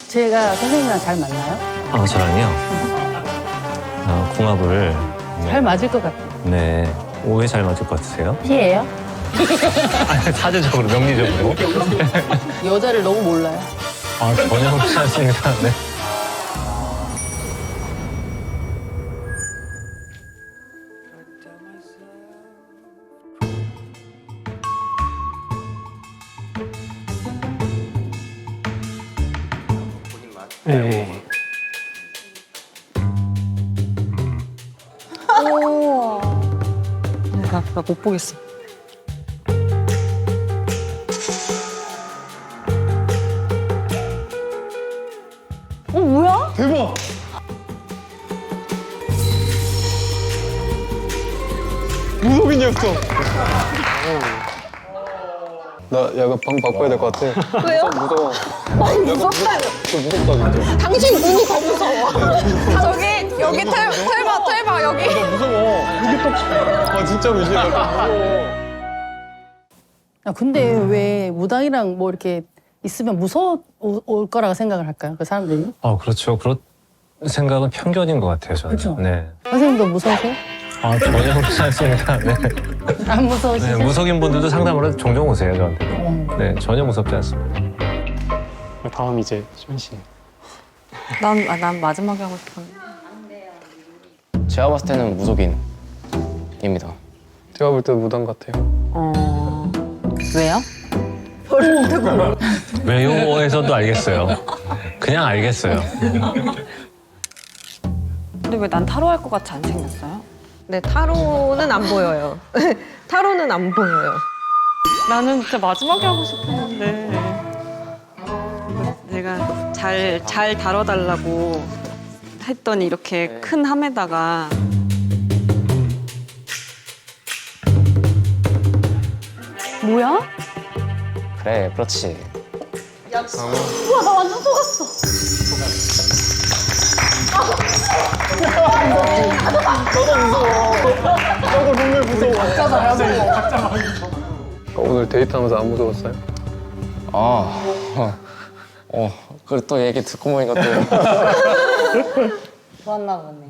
제가 선생님이랑 잘 맞나요? 아, 저랑요? 궁합을. 잘 맞을 것 같아요. 네. 왜 잘 맞을 것 같으세요? 시예요? 아니, 사제적으로, 명리적으로. 여자를 너무 몰라요. 아, 전혀 그렇지 않습니다. 네. 네. 나 못 보겠어. 뭐야? 대박! 무속인이었어. 나 약간 방 바꿔야 될 것 같아. 왜요? 무서워. 아니 무섭다요. 좀 무섭다 진짜. 당신 눈이 더 무서워. 저기 여기 털봐 여기. 나 무서워. 여기 또. 아 진짜 무시해. 무서워. 아, 근데 왜 무당이랑 뭐 이렇게 있으면 무서울 거라고 생각을 할까요? 그 사람들이? 그렇죠. 그런 생각은 편견인 것 같아요, 저는. 그렇죠. 네. 선생님도 무서우세요? 아, 전혀 그렇지 않습니다. 네. 안 네. 무서우시죠? 무속인 분들도 상담을 해서 종종 오세요, 저한테. 네, 전혀 무섭지 않습니다. 다음 이제 시민 씨. 난 마지막에 하고 싶었는데. 제가 봤을 때는 무속인입니다. 제가 볼 때 무당 같아요. 왜요? 왜요에서도 알겠어요. 그냥 알겠어요. 근데 왜 난 타로 할 것 같이 안 생겼어요? 네 타로는 안 보여요. 타로는 안 보여요. 나는 진짜 마지막에 하고 싶었는데 내가 잘 다뤄달라고 했더니 이렇게 큰 함에다가 뭐야? 그래, 그렇지. 오늘 데이트하면서 안 무서웠어요? 그래 또 얘기 듣고 보니까 또. 좋았나 보네.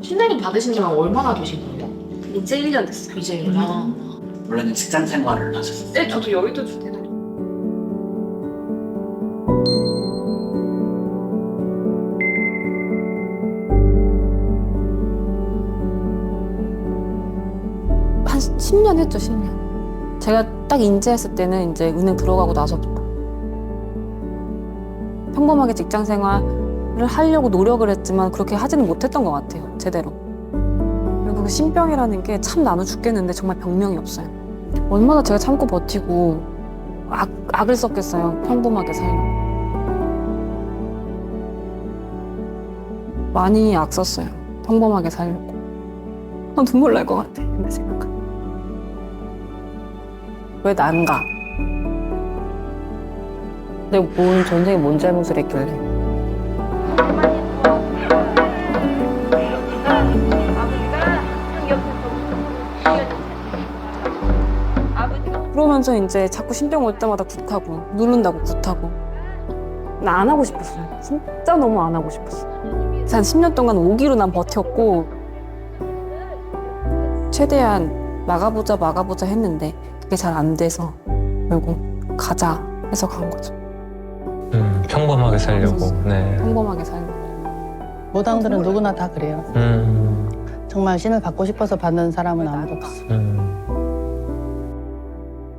신뢰님 받으신 지가 얼마나 되신 거예요? 이제 1년 됐어요. 이제 1년. 원래는 직장 생활을 하셨어요. 네, 저도 여의도 주택을. 한 10년 했죠, 10년. 제가 딱 인지했을 때는 이제 은행 들어가고 나서부터 평범하게 직장 생활을 하려고 노력을 했지만 그렇게 하지는 못했던 것 같아요, 제대로. 그리고 그 신병이라는 게 참 나눠 죽겠는데 정말 병명이 없어요. 얼마나 제가 참고 버티고 악을 썼겠어요, 평범하게 살려고. 많이 악 썼어요, 평범하게 살려고. 눈물 날 것 같아, 근데 생각하면. 왜 난 가? 내가 전생에 뭔 잘못을 했길래. 그러면서 이제 자꾸 신병 올 때마다 굿하고 누른다고 굿하고. 나 안 하고 싶었어요. 진짜 너무 안 하고 싶었어. 한 10년 동안 오기로 난 버텼고 최대한 막아보자 했는데 그게 잘 안 돼서 결국 가자 해서 간 거죠. 평범하게 살려고. 네. 평범하게 살고. 무당들은 누구나 다 그래요. 정말 신을 받고 싶어서 받는 사람은 아무도 없어.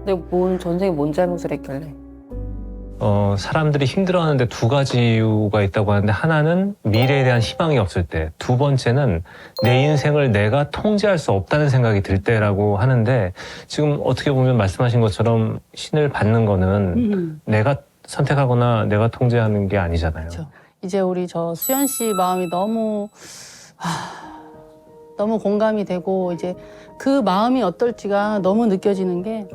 내가 전생에 뭔 잘못을 했길래. 사람들이 힘들어하는데 두 가지 이유가 있다고 하는데, 하나는 미래에 대한 희망이 없을 때, 두 번째는 내 인생을 내가 통제할 수 없다는 생각이 들 때라고 하는데, 지금 어떻게 보면 말씀하신 것처럼 신을 받는 거는 내가 선택하거나 내가 통제하는 게 아니잖아요. 그렇죠. 이제 우리 저 수연 씨 마음이 너무 공감이 되고 이제 그 마음이 어떨지가 너무 느껴지는 게,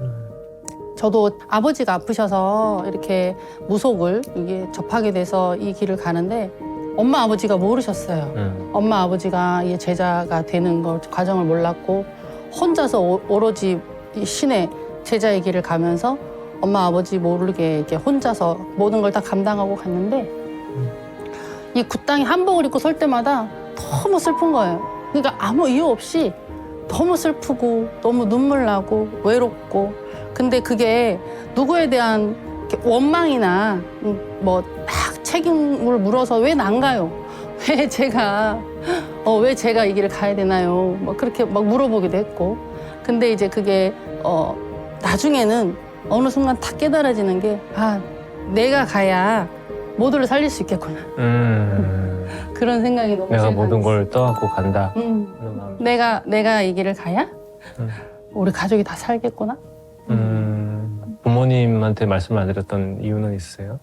저도 아버지가 아프셔서 이렇게 무속을 이게 접하게 돼서 이 길을 가는데 엄마 아버지가 모르셨어요. 엄마 아버지가 이 제자가 되는 걸 과정을 몰랐고 혼자서 오로지 이 신의 제자의 길을 가면서 엄마 아버지 모르게 이렇게 혼자서 모든 걸 다 감당하고 갔는데 이 굿당이 한복을 입고 설 때마다 너무 슬픈 거예요. 그러니까 아무 이유 없이 너무 슬프고 너무 눈물 나고 외롭고 근데 그게 누구에 대한 이렇게 원망이나 뭐 막 책임을 물어서 왜 난 가요? 왜 제가 이 길을 가야 되나요? 뭐 그렇게 막 물어보기도 했고 근데 이제 그게 나중에는 어느 순간 다 깨달아지는 게 내가 가야 모두를 살릴 수 있겠구나 그런 생각이 너무 내가 제가 모든 걸 떠안고 간다. 내가 이 길을 가야 우리 가족이 다 살겠구나. 부모님한테 말씀을 안 드렸던 이유는 있으세요?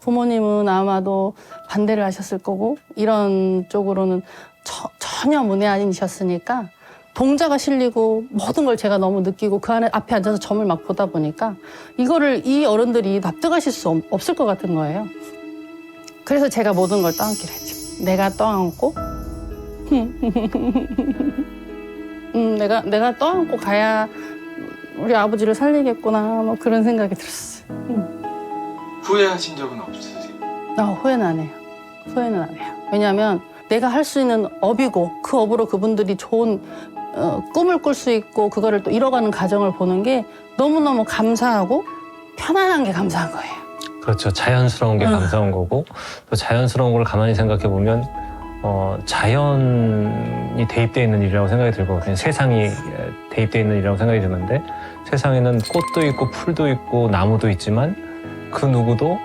부모님은 아마도 반대를 하셨을 거고 이런 쪽으로는 전혀 문외한이셨으니까 동자가 실리고 모든 걸 제가 너무 느끼고 그 안에 앞에 앉아서 점을 막 보다 보니까 이거를 이 어른들이 납득하실 수 없을 것 같은 거예요. 그래서 제가 모든 걸 떠안기로 했죠. 내가 떠안고 내가 떠안고 가야 우리 아버지를 살리겠구나 뭐 그런 생각이 들었어요. 후회하신 적은 없으세요? 후회는 안 해요. 후회는 안 해요. 왜냐하면 내가 할 수 있는 업이고 그 업으로 그분들이 좋은 꿈을 꿀 수 있고 그거를 또 이뤄가는 과정을 보는 게 너무너무 감사하고 편안한 게 감사한 거예요. 그렇죠. 자연스러운 게 감사한 거고 또 자연스러운 걸 가만히 생각해 보면 자연이 대입되어 있는 일이라고 생각이 들거든요. 세상이 대입되어 있는 일이라고 생각이 드는데 세상에는 꽃도 있고 풀도 있고 나무도 있지만 그 누구도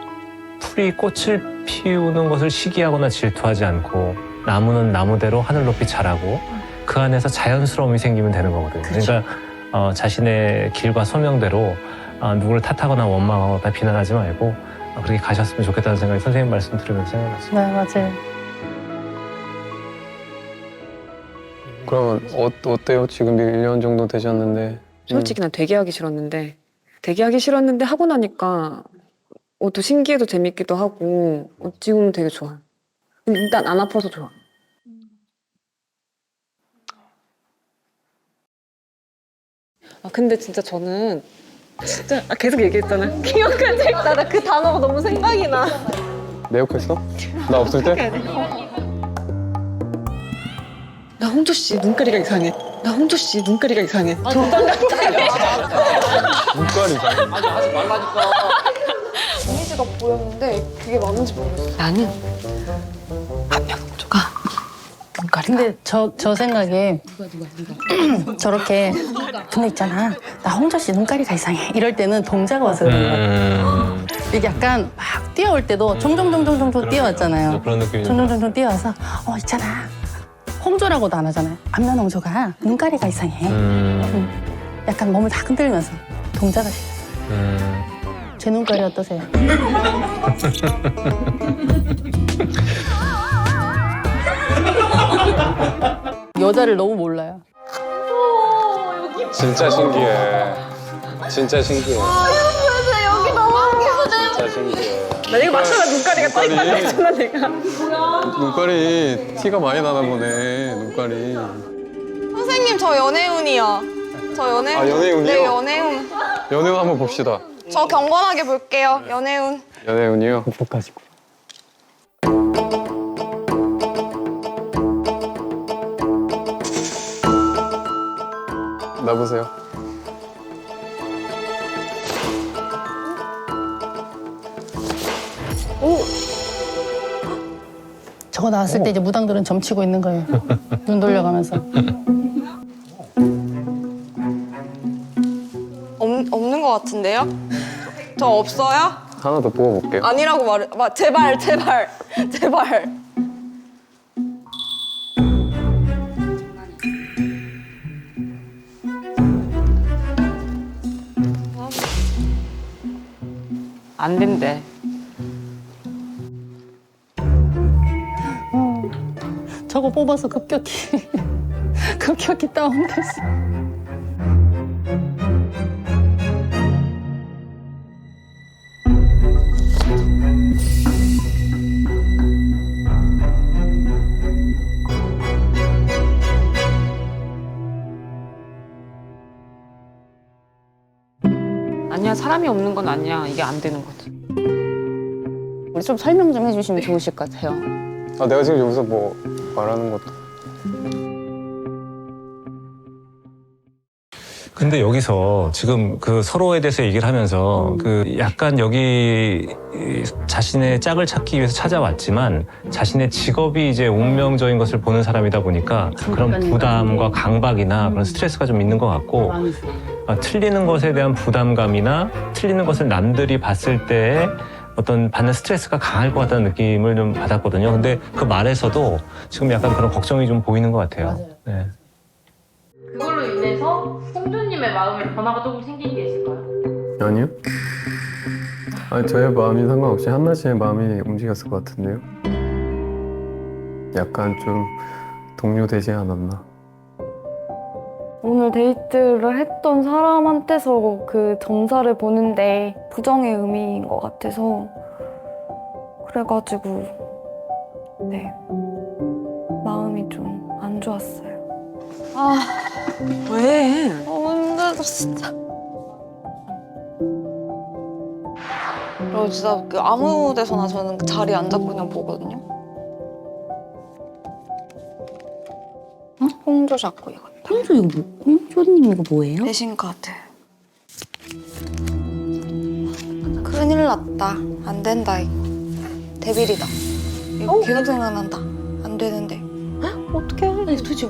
풀이 꽃을 피우는 것을 시기하거나 질투하지 않고 나무는 나무대로 하늘 높이 자라고 그 안에서 자연스러움이 생기면 되는 거거든요. 그렇죠. 그러니까 자신의 길과 소명대로 누구를 탓하거나 원망하거나 비난하지 말고 그렇게 가셨으면 좋겠다는 생각이 선생님 말씀 들으면서 생각났어요. 네, 맞아요. 그러면 어때요? 지금 1년 정도 되셨는데. 솔직히 난 되게 하기 싫었는데 하고 나니까 또 신기해도 재밌기도 하고 지금은 되게 좋아요. 일단 안 아파서 좋아. 근데 진짜 저는 진짜 계속 얘기했잖아. 기억하지? 나 그 단어가 너무 생각이 나. 내 욕했어? 나 없을 때? 나 홍조 씨 눈가리가 이상해. 동방 같아. 눈깔이 이미지가 보였는데 그게 맞는지 모르겠어. 나는 한명홍조가 눈가리가. 근데 저 생각에 저렇게 근데 있잖아 나 홍조 씨 눈가리가 이상해 이럴 때는 동자가 와서 그런 것 같아. 이게 약간 막 뛰어올 때도 종종종종종 뛰어왔잖아요. 그런 느낌이 종종종종 뛰어와서 있잖아 홍조라고도 안 하잖아요. 안면홍조가 눈가리가 이상해. 약간 몸을 다 흔들면서 동자가 싫어요. 제 눈가리 어떠세요? 여자를 너무 몰라요. 진짜 신기해. 진짜 신기해. 여기 너무 진짜 신기해. 내가 맞춰라 눈가리가 떠있다고 했잖아 내가. 눈깔이 티가 많이 나나 보네. 눈깔이. 선생님 저 연애운이요. 저 연애운. 아, 연애운이요? 네 연애운. 연애운 한번 봅시다. 저 경건하게 볼게요. 연애운. 연애운이요? 가지고. 나보세요. 저거 나왔을 때 이제 무당들은 점치고 있는 거예요. 눈 돌려가면서. 없는 것 같은데요? 저 없어요? 하나 더 뽑아볼게요. 아니라고 제발. 안 된대. 저거 뽑아서 급격히 다운됐어. 아니야, 사람이 없는 건 아니야. 이게 안 되는 거지. 우리 좀 설명 좀 해주시면 좋으실 것 같아요. 아, 내가 지금 여기서 뭐 말하는 것도. 근데 여기서 지금 그 서로에 대해서 얘기를 하면서 그 약간 여기 자신의 짝을 찾기 위해서 찾아왔지만 자신의 직업이 이제 운명적인 것을 보는 사람이다 보니까 그런 부담과 강박이나 그런 스트레스가 좀 있는 것 같고 틀리는 것에 대한 부담감이나 틀리는 것을 남들이 봤을 때 어떤 받는 스트레스가 강할 것 같다는 느낌을 좀 받았거든요. 근데 그 말에서도 지금 약간 그런 걱정이 좀 보이는 것 같아요. 맞아요. 네. 그걸로 인해서 홍준님의 마음에 변화가 조금 생긴 게 있을까요? 아니요? 아니, 저의 마음이 상관없이 한나 씨의 마음이 움직였을 것 같은데요? 약간 좀 동요되지 않았나? 오늘 데이트를 했던 사람한테서 그 점사를 보는데 부정의 의미인 것 같아서 그래가지고 네 마음이 좀 안 좋았어요. 왜? 너무 힘들어 진짜. 그리고 진짜 그 아무 데서나 저는 그 자리에 앉아서 그냥 보거든요. 홍조 잡고 이거. 홍조 이거 뭐? 홍조님 이거 뭐예요? 배신 카드. 큰일 났다. 안 된다 이거. 데빌이다. 이거 계속 생각난다. 안 되는데. 어떻게 해? 아니 도대체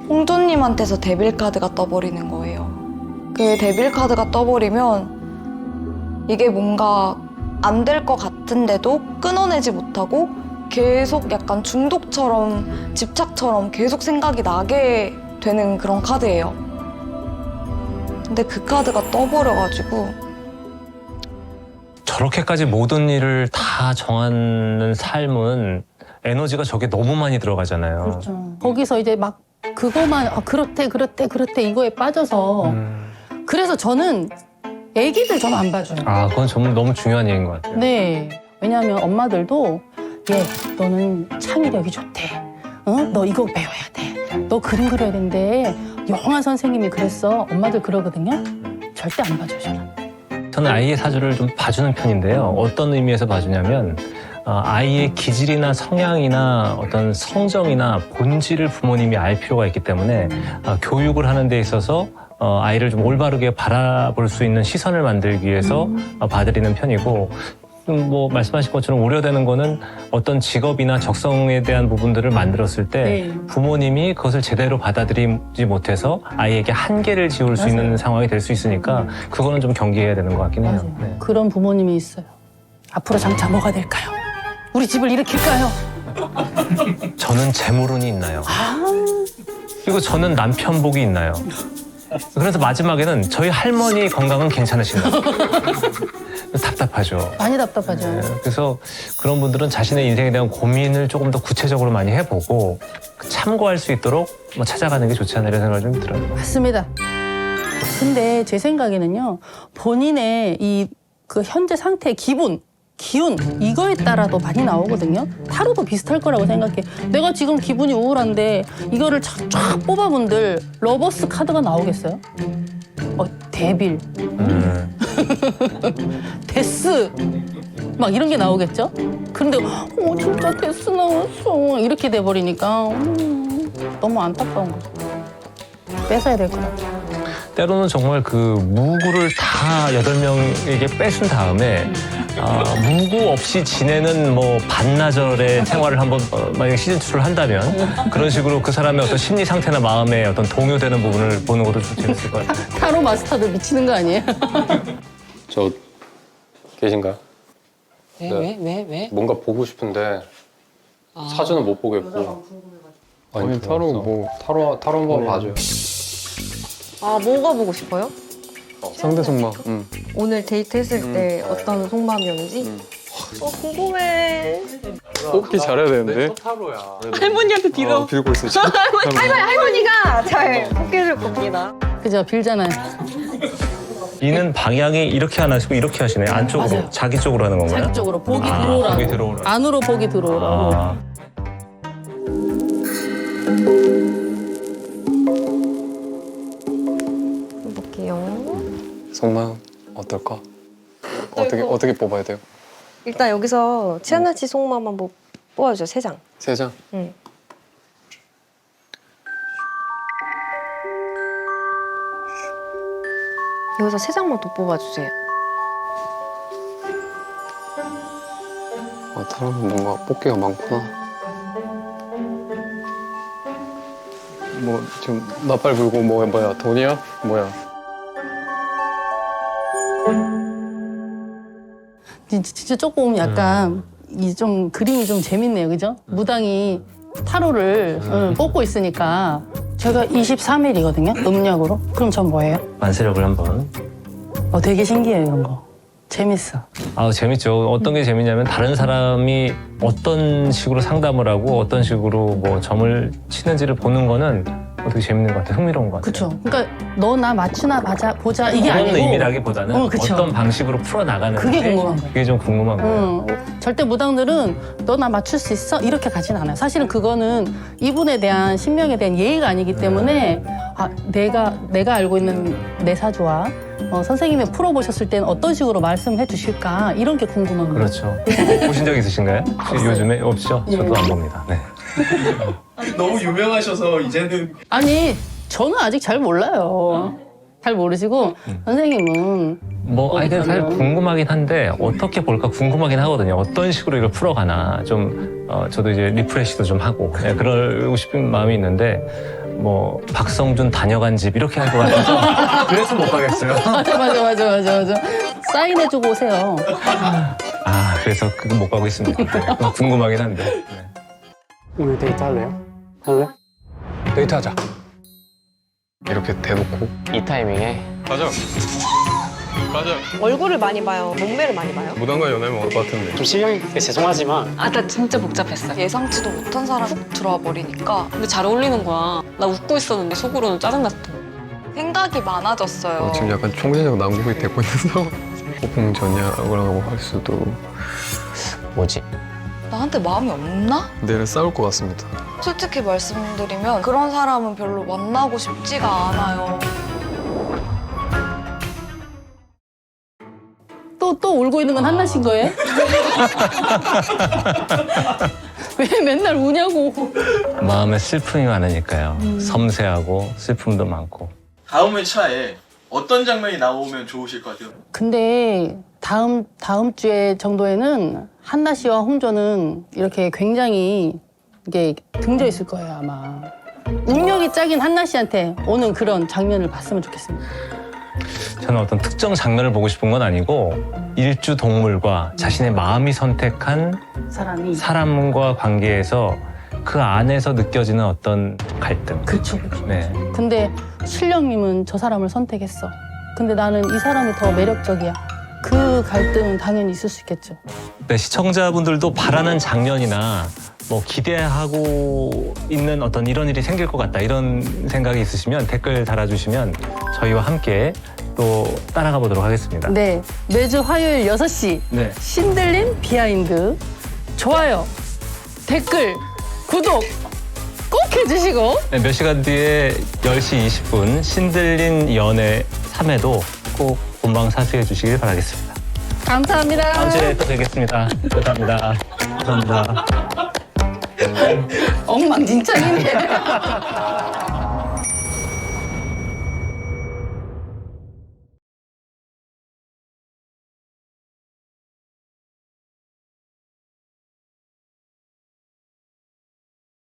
홍조님한테서 데빌 카드가 떠버리는 거예요. 그 데빌 카드가 떠버리면 이게 뭔가 안 될 것 같은데도 끊어내지 못하고 계속 약간 중독처럼 집착처럼 계속 생각이 나게 되는 그런 카드예요. 근데 그 카드가 떠버려가지고 저렇게까지 모든 일을 다 정하는 삶은 에너지가 저게 너무 많이 들어가잖아요. 그렇죠. 거기서 이제 막 그거만 그렇대 이거에 빠져서 그래서 저는 애기들 좀 안 봐줘요. 아, 그건 정말 너무 중요한 얘기인 것 같아요. 네. 왜냐하면 엄마들도 얘 너는 창의력이 좋대. 너 이거 배워야 돼. 너 그림 그려야 된대. 영화 선생님이 그랬어. 엄마들 그러거든요. 절대 안 봐줘요, 저는. 저는 아이의 사주를 좀 봐주는 편인데요. 어떤 의미에서 봐주냐면 아이의 기질이나 성향이나 어떤 성정이나 본질을 부모님이 알 필요가 있기 때문에 교육을 하는 데 있어서 아이를 좀 올바르게 바라볼 수 있는 시선을 만들기 위해서 봐드리는 편이고 뭐 말씀하신 것처럼 우려되는 거는 어떤 직업이나 적성에 대한 부분들을 만들었을 때 네. 부모님이 그것을 제대로 받아들이지 못해서 아이에게 한계를 지울 수 있는 상황이 될 수 있으니까 그거는 좀 경계해야 되는 것 같긴 해요. 맞아요. 네. 그런 부모님이 있어요. 앞으로 장차 뭐가 될까요? 우리 집을 일으킬까요? 저는 재물운이 있나요? 그리고 저는 남편 복이 있나요? 그래서 마지막에는 저희 할머니 건강은 괜찮으신가요? 답답하죠. 많이 답답하죠. 네, 그래서 그런 분들은 자신의 인생에 대한 고민을 조금 더 구체적으로 많이 해보고 참고할 수 있도록 뭐 찾아가는 게 좋지 않나 이런 생각이 좀 들어요. 맞습니다. 근데 제 생각에는요, 본인의 이 그 현재 상태의 기운 이거에 따라도 많이 나오거든요. 타로도 비슷할 거라고 생각해. 내가 지금 기분이 우울한데 이거를 쫙 뽑아본들 러버스 카드가 나오겠어요? 데빌, 데스 막 이런 게 나오겠죠? 그런데 진짜 데스 나왔어 이렇게 돼버리니까 너무 안타까운 거죠. 뺏어야 될 것 같아요. 때로는 정말 그 무구를 다 8명에게 뺏은 다음에 무구 없이 지내는 뭐 반나절의 생활을 한번 만약에 시즌 2를 한다면 그런 식으로 그 사람의 어떤 심리 상태나 마음에 어떤 동요되는 부분을 보는 것도 좀 재밌을 것 같아요. 타로 마스터들 미치는 거 아니에요? 저 계신가요? 왜? 뭔가 보고 싶은데 사주는 못 보겠고. 아니, 타로 한번 봐줘요. 아 뭐가 보고 싶어요? 상대 속마. 오늘 데이트 했을 때 어떤 속마음이었는지? 궁금해. 뽑기 잘해야 되는데. 할머니한테 빌어. 빌고 있어 지금. 할머니가 잘 뽑기해줄 겁니다. 그죠? 빌잖아요. 이는 방향이 이렇게 안 하시고 이렇게 하시네. 안쪽으로 맞아요. 자기 쪽으로 하는 건가요? 자기 쪽으로 복이 들어오라고. 복이 들어오라고. 안으로 복이 들어오라고. 볼게요. 속마음 어떨까? 어떻게 뽑아야 돼요? 일단 여기서 치아나 씨 속마음 한번 뽑아주세요. 3장. 3장? 응. 여기서 3장만 더 뽑아주세요. 타로는 뭔가 뽑기가 많구나. 뭐 지금 나팔 불고 뭐야 돈이야? 뭐야? 진짜 조금 약간 이 좀 그림이 좀 재밌네요, 그죠? 무당이 타로를 뽑고 있으니까 제가 23일이거든요, 음력으로. 그럼 전 뭐예요? 만세력을 한번. 되게 신기해요, 이런 거. 재밌어. 재밌죠. 어떤 게 재밌냐면 다른 사람이 어떤 식으로 상담을 하고 어떤 식으로 뭐 점을 치는지를 보는 거는 되게 재밌는 것 같아요. 흥미로운 것 같아요. 그쵸. 그러니까 너 나 맞추나 보자 이게 그런 아니고 의미라기보다는 그쵸. 어떤 방식으로 풀어나가는지 그게 궁금한 거예요. 그게 좀 궁금한 거예요. 절대 무당들은 너 나 맞출 수 있어? 이렇게 가진 않아요. 사실은 그거는 이분에 대한 신명에 대한 예의가 아니기 때문에 내가 알고 있는 내 사주와 선생님이 풀어보셨을 때는 어떤 식으로 말씀해 주실까 이런 게 궁금한 거예요. 그렇죠. 보신 적 있으신가요? 요즘에 없죠? 저도 안 봅니다. 네. 너무 유명하셔서 이제는 아니 저는 아직 잘 몰라요. 잘 모르시고 선생님은 그냥 사실 궁금하긴 한데 어떻게 볼까 궁금하긴 하거든요. 어떤 식으로 이걸 풀어가나 좀 저도 이제 리프레시도 좀 하고 그러고 싶은 마음이 있는데 박성준 다녀간 집 이렇게 할 것 같아서 그래서 못 가겠어요. 맞아. 사인해주고 오세요. 그래서 그거 못 가고 있습니다. 네, 궁금하긴 한데. 네. 오늘 데이트 할래요? 할래? 데이트하자. 이렇게 대놓고 이 타이밍에 가자. 얼굴을 많이 봐요? 몸매를 많이 봐요? 무당과 연애하면 올 것 같은데. 좀 실력이 죄송하지만 나 진짜 복잡했어. 예상치도 못한 사람이 훅 들어와 버리니까 근데 잘 어울리는 거야. 나 웃고 있었는데 속으로는 짜증났어. 생각이 많아졌어요. 지금 약간 총체적 난국이 되고 있는 상황. 폭풍전야라고 할 수도. 뭐지? 나한테 마음이 없나? 내일 싸울 것 같습니다. 솔직히 말씀드리면 그런 사람은 별로 만나고 싶지가 않아요. 또 울고 있는 건 한나신 거예요? 왜 맨날 우냐고. 마음에 슬픔이 많으니까요. 섬세하고 슬픔도 많고. 다음 회차에 어떤 장면이 나오면 좋으실 것 같아요? 근데 다음 주에 정도에는 한나 씨와 홍조는 이렇게 굉장히 이게 등져 있을 거예요, 아마. 운명이 짝인 한나 씨한테 오는 그런 장면을 봤으면 좋겠습니다. 저는 어떤 특정 장면을 보고 싶은 건 아니고 일주 동물과 자신의 마음이 선택한 사람과 관계에서 그 안에서 느껴지는 어떤 갈등. 그렇죠. 네. 근데 신령님은 저 사람을 선택했어. 근데 나는 이 사람이 더 매력적이야. 그 갈등은 당연히 있을 수 있겠죠. 네, 시청자분들도 바라는 장면이나 기대하고 있는 어떤 이런 일이 생길 것 같다 이런 생각이 있으시면 댓글 달아주시면 저희와 함께 또 따라가 보도록 하겠습니다. 네, 매주 화요일 6시 네. 신들린 비하인드 좋아요, 댓글, 구독 꼭 해주시고 네, 몇 시간 뒤에 10시 20분 신들린 연애 3회도 꼭 본방 사수해 주시길 바라겠습니다. 감사합니다. 다음 주에 또 뵙겠습니다. 감사합니다. 감사합니다. 엉망진창이네.